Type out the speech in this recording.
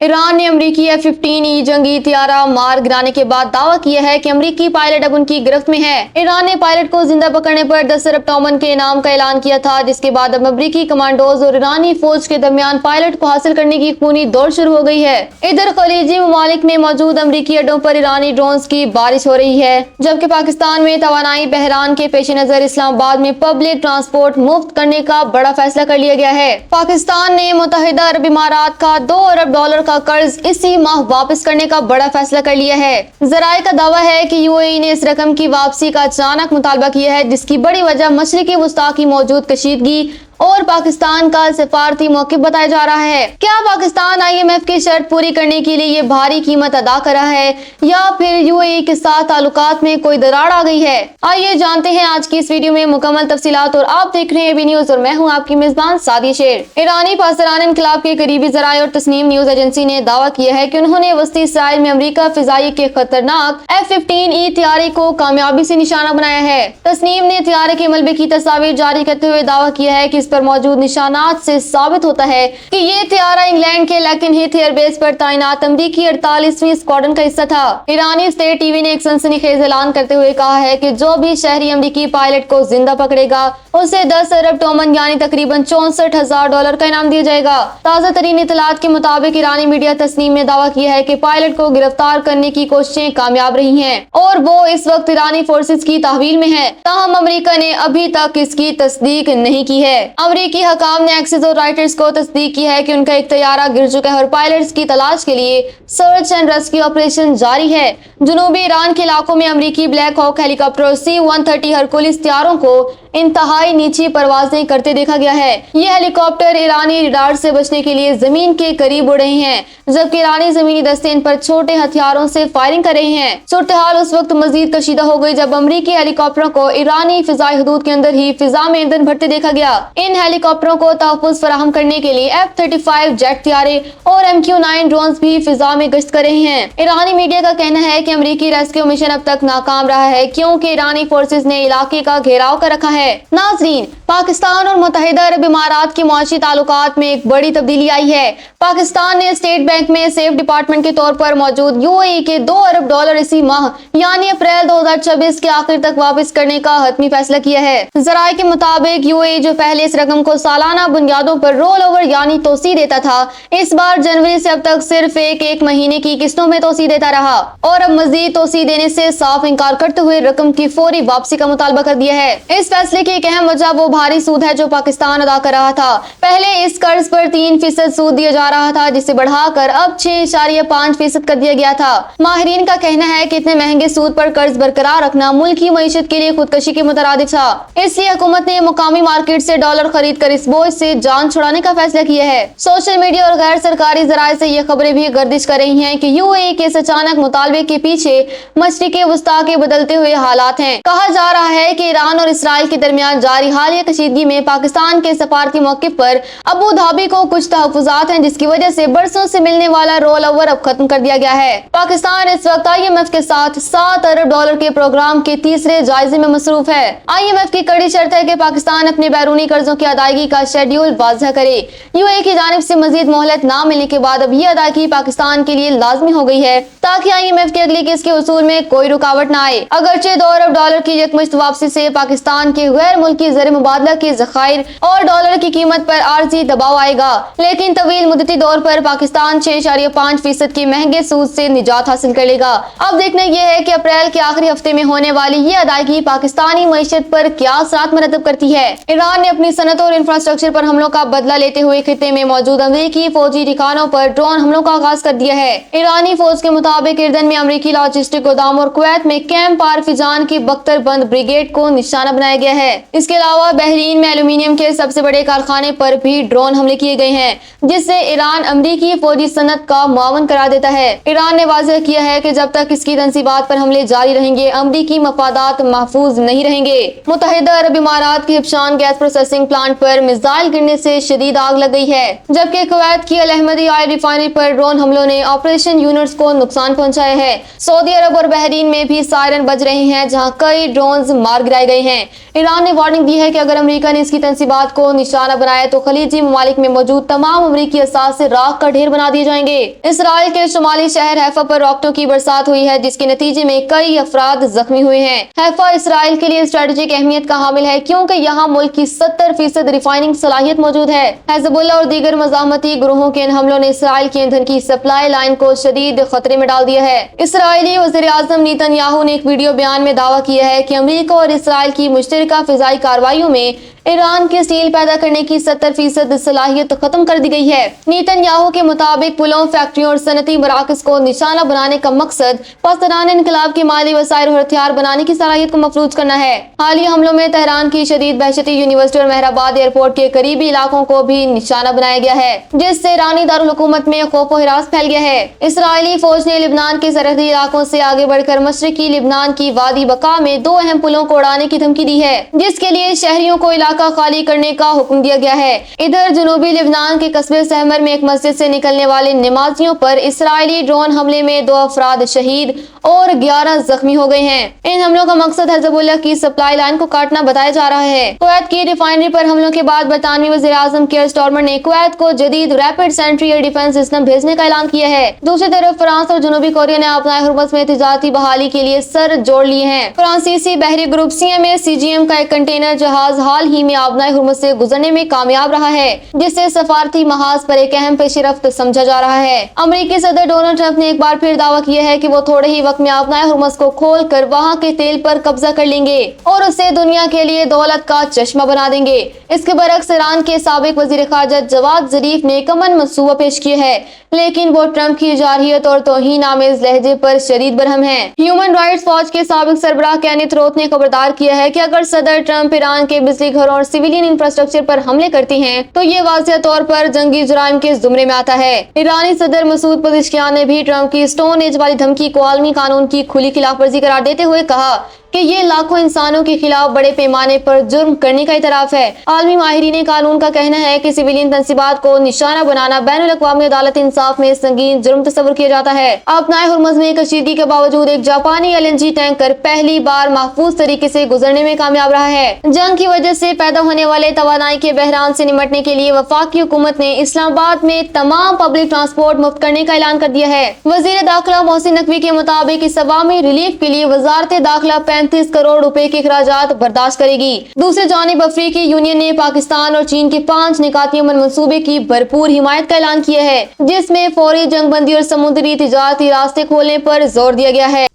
Iran ने अमरीकी F-15E जंगी त्यारा मार गिराने के बाद दावा किया है कि अमरीकी पायलट अब उनकी गिरफ्त में है। ईरान ने पायलट को जिंदा पकड़ने पर 10 अरब टोमन के इनाम का ऐलान किया था, जिसके बाद अब अमरीकी कमांडोज और ईरानी फौज के दरमियान पायलट को हासिल करने की खूनी दौड़ शुरू हो गई है। इधर खलीजी ममालिक में मौजूद अमरीकी अड्डों पर ईरानी ड्रोन्स की बारिश हो रही है, जबकि पाकिस्तान में तवानाई बहरान के पेश नजर इस्लामाबाद में पब्लिक ट्रांसपोर्ट मुफ्त करने का बड़ा फैसला कर लिया गया है। पाकिस्तान ने मुत्तहिदा अरब इमारात का $2 अरब का कर्ज इसी माह वापस करने का बड़ा फैसला कर लिया है। जराये का दावा है कि यूएई ने इस रकम की वापसी का अचानक मुतालबा किया है, जिसकी बड़ी वजह मशरिकी वुस्ता की मौजूद कशीदगी और पाकिस्तान का सिफारती मौक़िफ़ बताया जा रहा है। क्या पाकिस्तान IMF की शर्त पूरी करने के लिए ये भारी कीमत अदा कर रहा है, या फिर यूएई के साथ ताल्लुकात में कोई दरार आ गई है? आइए जानते हैं आज की इस वीडियो में मुकम्मल तफसीलात। और आप देख रहे हैं AB न्यूज़ और मैं हूं आपकी मेजबान सादिया शेर। ईरानी पासदारान इनकलाब के करीबी जराये और तस्नीम न्यूज एजेंसी ने दावा किया है कि उन्होंने वस्ती इसराइल में अमरीका फिजाई के खतरनाक F-15E तैयारी को कामयाबी से निशाना बनाया है। तस्नीम ने तैयारे के मलबे की तस्वीर जारी करते हुए दावा किया है कि पर मौजूद निशानात से साबित होता है कि ये तैयारा इंग्लैंड के लेकिनहिथ एयरबेस पर तैनात अमरीकी 48वीं स्क्वाड्रन का हिस्सा था। ईरानी स्टेट टीवी ने एक सनसनीखेज ऐलान करते हुए कहा है कि जो भी शहरी अमरीकी पायलट को जिंदा पकड़ेगा उसे 10 अरब टोमन यानी तकरीबन $64,000 का इनाम दिया जाएगा। ताज़ा तरीन इतलात के मुताबिक ईरानी मीडिया तस्नीम ने दावा किया है कि पायलट को गिरफ्तार करने की कोशिशें कामयाब रही हैं और वो इस वक्त ईरानी फोर्सेस की तहवील में है। ताहम अमरीका ने अभी तक इसकी तस्दीक नहीं की है। अमरीकी हकाम ने एक्सिस और राइटर्स को तस्दीक की है कि उनका एक तैयारा गिर चुका है और पायलट्स की तलाश के लिए सर्च एंड रेस्क्यू ऑपरेशन जारी है। जनूबी ईरान के इलाकों में अमरीकी ब्लैक हॉक हेलीकॉप्टर और C-130 हरकुलिस तैयारों को इंतहाई नीची परवाजें करते देखा गया है। ये हेलीकॉप्टर ईरानी रडार से बचने के लिए जमीन के करीब उड़ रहे हैं, जबकि ईरानी जमीनी दस्ते इन पर छोटे हथियारों से फायरिंग कर रहे हैं। सूरत-ए-हाल उस वक्त मजीद कशीदा हो गई जब अमरीकी हेलीकॉप्टरों को ईरानी फिजाई हदूद के अंदर ही फिजा में ईंधन भरते देखा गया। इन हेलीकॉप्टरों को तहफ़्फ़ुज़ फराहम करने के लिए F-35 जेट तैयारे और MQ-9 ड्रोन्स भी फिजा में गश्त कर रहे हैं। ईरानी मीडिया का कहना है कि अमरीकी रेस्क्यू मिशन अब तक नाकाम रहा है, क्योंकि ईरानी फोर्सेस ने इलाके का घेराव कर रखा है। नाज़रीन, पाकिस्तान और मुत्तहिदा अरब इमारात के मुआशी ताल्लुकात में एक बड़ी तब्दीली आई है। पाकिस्तान ने स्टेट बैंक में सेफ डिपार्टमेंट के तौर पर मौजूद यूएई के $2 अरब इसी माह यानी अप्रैल 2026 के आखिर तक वापस करने का हतमी फैसला किया है। जराये के मुताबिक यूएई जो पहले इस रकम को सालाना बुनियादों पर रोल ओवर यानी तोसी देता था, इस बार जनवरी से अब तक सिर्फ एक महीने की किस्तों में तोसी देता रहा और अब मजीद तोसी देने से साफ इनकार करते हुए रकम की फौरी वापसी का मुतालबा कर दिया है। इस फैसले की एक अहम वजह वो भारी सूद है जो पाकिस्तान अदा कर रहा था। पहले इस कर्ज पर 3% सूद दिया जा रहा था, जिसे बढ़ाकर अब 6.5% कर दिया गया था। माहिरीन का कहना है कि इतने महंगे सूद पर कर्ज बरकरार रखना मुल्क की मईशत के लिए खुदकशी के मुतरादिफ था। इसलिए हुकूमत ने मुकामी मार्केट से डॉलर खरीद कर इस बोझ से जान छुड़ाने का फैसला किया है। सोशल मीडिया और गैर सरकारी जराये से ये खबरें भी गर्दिश कर रही हैं कि यूएई के इस अचानक मुतालबे के पीछे मशरिकी वुस्ता के बदलते हुए हालात हैं। कहा जा रहा है कि ईरान और इसराइल के दरमियान जारी हालिया कशीदगी में पाकिस्तान के सफारती मौक़िफ़ पर अबू धाबी को कुछ तहफ़्फ़ुज़ात हैं, जिसकी वजह से बरसों से मिलने वाला रोल ओवर अब खत्म कर दिया गया है। पाकिस्तान इस वक्त IMF के साथ $7 अरब के प्रोग्राम के तीसरे जायजे में मसरूफ है। IMF की कड़ी शर्त है कि पाकिस्तान अपने बैरूनी कर्जों की अदायगी का शेड्यूल वाज़ह करे। यूएई की जानिब से मजीद मोहलत न मिलने के बाद अब ये अदायगी पाकिस्तान के लिए लाजमी हो गई है, ताकि IMF की अगली किस्त के उसूल में कोई रुकावट न आए। अगरचे $2 अरब की यकमुश्त वापसी से पाकिस्तान के गैर मुल्की ज़र मुबादला के ज़खायर और डॉलर की कीमत पर आर्जी दबाव आएगा, लेकिन तवील मुद्दती दौर पर पाकिस्तान 6.5% के महंगे सूद से निजात हासिल कर लेगा। अब देखना यह है कि अप्रैल के आखिरी हफ्ते में होने वाली ये अदायगी पाकिस्तानी मईशत पर क्या असरात मरतब करती है। ईरान ने अपनी सनत और इंफ्रास्ट्रक्चर पर हमलों का बदला लेते हुए खित्ते में मौजूद अमरीकी फौजी ठिकानों पर ड्रोन हमलों का आगाज कर दिया है। ईरानी फौज के मुताबिक इर्दन में अमरीकी लॉजिस्टिक गोदाम और कुवैत में कैंप पारफिजान की बख्तरबंद ब्रिगेड को निशाना बनाया गया है। इसके अलावा बहरीन में एल्यूमिनियम के सबसे बड़े कारखाने पर भी ड्रोन हमले किए गए हैं, जिससे ईरान अमरीकी फौजी सनत का मुआवन करार देता है। ईरान ने वाज़ेह किया है कि जब तक इसकी तंसीबात पर हमले जारी रहेंगे, अमरीकी मफादात महफूज नहीं रहेंगे। मुत्तहिदा अरब इमारात के हिब्शान गैस प्रोसेसिंग प्लांट पर मिसाइल गिरने से शदीद आग लग गई है, जबकि कुवैत की अल अहमदी ऑयल रिफाइनरी पर ड्रोन हमलों ने ऑपरेशन यूनिट्स को नुकसान पहुंचाया है। सऊदी अरब और बहरीन में भी सायरन बज रहे हैं, जहां कई ड्रोन्स मार गिराए गए हैं। ईरान ने वार्निंग दी है कि अगर अमेरिका ने इसकी तंसीबात को निशाना बनाया तो खलीजी ममालिक में मौजूद तमाम अमरीकी असासे राख का ढेर बना दिए जाएंगे। इसराइल के शुमाली शहर हैफा पर रॉकेटों की बरसात हुई है, जिसके नतीजे में कई अफराद जख्मी हुए हैं। हैफा इसराइल के लिए स्ट्रेटेजिक अहमियत का हामिल है, क्योंकि यहाँ मुल्क की 70% रिफाइनिंग सलाहियत मौजूद है। हिजबुल्लाह और दीगर मज़ाहमती ग्रोहों के इन हमलों ने इसराइल की ईंधन की सप्लाई लाइन को शदीद खतरे में डाल दिया है। इसराइली वज़ीर-ए-आज़म नेतन्याहू ने एक वीडियो बयान में दावा किया है कि अमेरिका और इसराइल की मुश्तरका फिजाई कार्रवाइयों में ईरान के स्टील पैदा करने की 70% सलाहियत खत्म कर दी गई है। नेतन्याहू के मुताबिक पुलों, फैक्ट्रियों और सनती मराकज़ को निशाना बनाने का मकसद पाकिस्तान इनकलाब के माली वसाइल और हथियार बनाने की सलाहियत को मफलूज करना है। हालिया हमलों में तेहरान की शदीद बहशती यूनिवर्सिटी और मेहराबाद एयरपोर्ट के करीबी इलाकों को भी निशाना बनाया गया है, जिससे ईरानी दारुल हुकूमत में खौफ और हिरास फैल गया है। इसराइली फौज ने लिबनान के सरहदी इलाकों से आगे बढ़कर मशरकी लिबनान की वादी बका में 2 अहम पुलों को उड़ाने की धमकी दी है, जिसके लिए शहरियों को इलाका खाली करने का हुक्म दिया गया है। इधर जनूबी लिबनान के कस्बे सहमर में एक मस्जिद से निकलने वाले नमाजियों पर इसराइली ड्रोन हमले में 2 अफराद शहीद और 11 जख्मी हो गए हैं। इन हमलों का मकसद हिजबुल्लाह की सप्लाई लाइन को काटना बताया जा रहा है। कुवैत की रिफाइनरी पर हमलों के बाद बरतानवी वज़ीर-ए-आज़म कीयर स्टारमर ने कुवैत को जदीद rapid sentry air defence system भेजने का ऐलान किया है। दूसरी तरफ फ्रांस और जनूबी कोरिया ने अपना हुर्मुज़ में तिजारती बहाली के लिए सर जोड़ लिए हैं। फ्रांसीसी बहरी ग्रुप CMA-CGM का एक कंटेनर जहाज हाल ही में आबनाए हुर्मुज़ से गुजरने में कामयाब रहा है, जिससे सफारती महाज पर एक अहम पेशरफ्त समझा जा रहा है। अमेरिकी सदर डोनाल्ड ट्रंप ने एक बार फिर दावा किया है कि वो थोड़े ही वक्त में आबनाए हुर्मुज़ को खोलकर वहां के तेल पर कब्जा कर लेंगे और उसे दुनिया के लिए दौलत का चश्मा बना देंगे। इसके बरक्स ईरान के साबिक वजीर खारजा जवाद ज़रीफ ने एक अमन मंसूबा पेश किया है, लेकिन वो ट्रंप की जारहियत और तौहीन आमेज लहजे पर शदीद बरहम है। ह्यूमन राइट्स वॉच के साबिक सरबराह केनेथ रोथ ने खबरदार किया है कि अगर सदर ट्रंप ईरान के बिजली घरों और सिविलियन इंफ्रास्ट्रक्चर पर हमले करती हैं, तो ये वाज़ेह तौर पर जंगी जुराइम के जुमरे में आता है। ईरानी सदर मसूद पज़ेश्कियान ने भी ट्रंप की स्टोन एज वाली धमकी को आलमी कानून की खुली खिलाफवर्जी करार देते हुए कहा कि ये लाखों इंसानों के खिलाफ बड़े पैमाने पर जुर्म करने का इतराफ है। आलमी माहिरीन कानून का कहना है कि सिविलियन तंसीबात को निशाना बनाना बैनुल अक़वामी अदालत इंसाफ में संगीन जुर्म तस्वुर किया जाता है। अपनाए हुर्मुज़ में कशीदगी के बावजूद एक जापानी LNG टैंकर पहली बार महफूज तरीके से गुजरने में कामयाब रहा है। जंग की वजह से पैदा होने वाले तवानाई के बहरान से निमटने के लिए वफाकी हुकूमत ने इस्लामाबाद में तमाम पब्लिक ट्रांसपोर्ट मुफ्त करने का ऐलान कर दिया है। वज़ीर दाखिला मोहसिन नकवी के मुताबिक इस अवामी रिलीफ के लिए वज़ारत दाखिला 35 करोड़ रुपए के अखराजात बर्दाश्त करेगी। दूसरी जानिब अफ्रीकी यूनियन ने पाकिस्तान और चीन के 5 निकाती अमन मंसूबे की भरपूर हिमायत का ऐलान किया है, जिसमें फौरी जंगबंदी और समुद्री तिजारती रास्ते खोलने पर जोर दिया गया है।